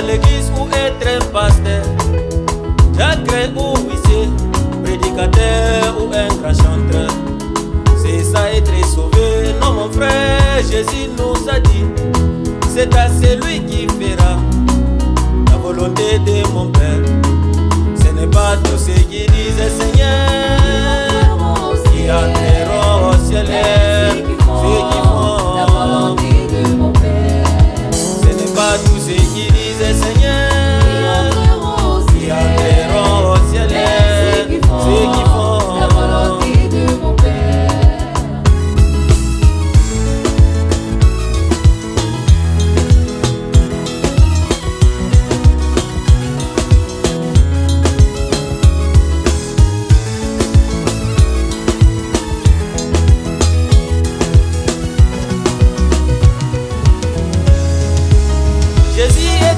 l'église ou être un pasteur, diacre ou huissier, prédicateur ou un grand chanteur. C'est ça être sauvé. Non mon frère, Jésus nous a dit, c'est à celui qui fera la volonté de mon Père. Ce n'est pas tous ceux qui disent Seigneur qui entreront au ciel, ceux qui font la volonté de mon Père. Ce n'est pas tous ceux qui disent Seigneur qui entreront au ciel, ceux qui font la volonté de mon Père.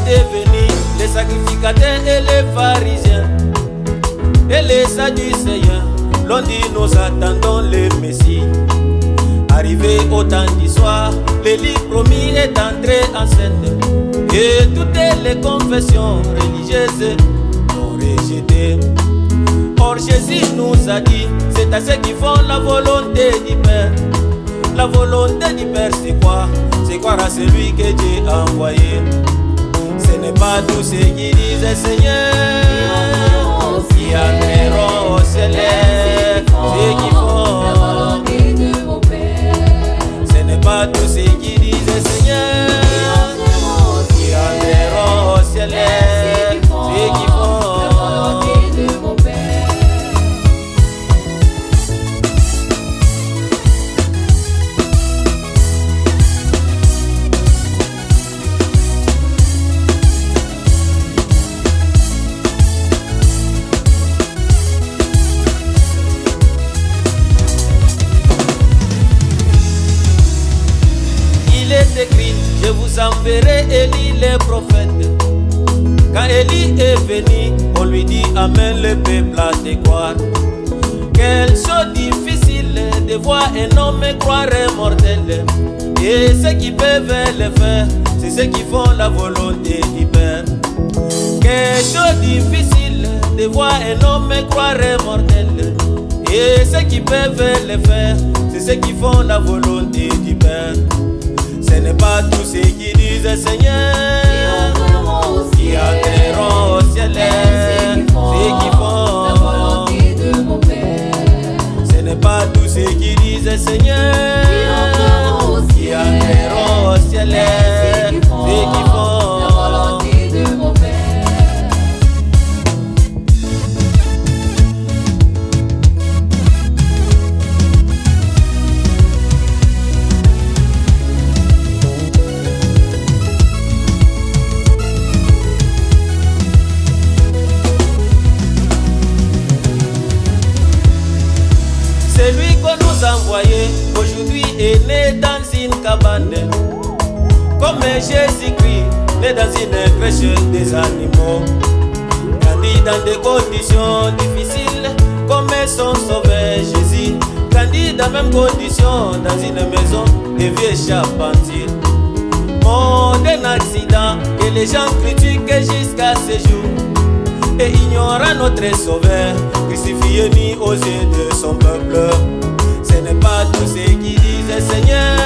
Devenu les sacrificateurs et les pharisiens et les sadducéens l'ont dit, nous attendons le Messie. Arrivé au temps du soir, l'Élie promis est entré en scène et toutes les confessions religieuses l'ont rejeté. Or Jésus nous a dit, c'est à ceux qui font la volonté du Père. La volonté du Père c'est quoi? C'est croire à celui que Dieu a envoyé. Ce n'est pas tous ceux qui disent Seigneur qui entreront au ciel, ceux qui font la volonté de mon Père. Ce n'est pas tous ceux qui disent Seigneur qui entreront au ciel, ceux qui font la volonté de mon Père. Écrit, je vous enverrai Élie le prophète. Quand Élie est venu, on lui dit amène le peuple à te croire. Quelle chose difficile de voir un homme croire mortel. Et ceux qui peuvent le faire, c'est ceux qui font la volonté du Père. Quelle chose difficile de voir un homme croire mortel. Et ceux qui peuvent le faire, c'est ceux qui font la volonté du Père. Ce n'est pas tous ceux qui disent Seigneur qui entreront au ciel, ceux qui font la volonté de mon Père. Ce n'est pas tous ceux qui disent Seigneur qui entreront au ciel, ceux qui font la volonté de mon Père. Celui qu'on nous a envoyé aujourd'hui est né dans une cabane, comme Jésus-Christ, né dans une crèche des animaux, grandi dans des conditions difficiles, comme son sauveur Jésus, grandi dans les mêmes conditions dans une maison de vieux charpentiers. Mort d'un accident que les gens critiquent jusqu'à ce jour, et ignorant notre sauveur, crucifié ni aux yeux de son peuple. Ce n'est pas tous ceux qui disent Seigneur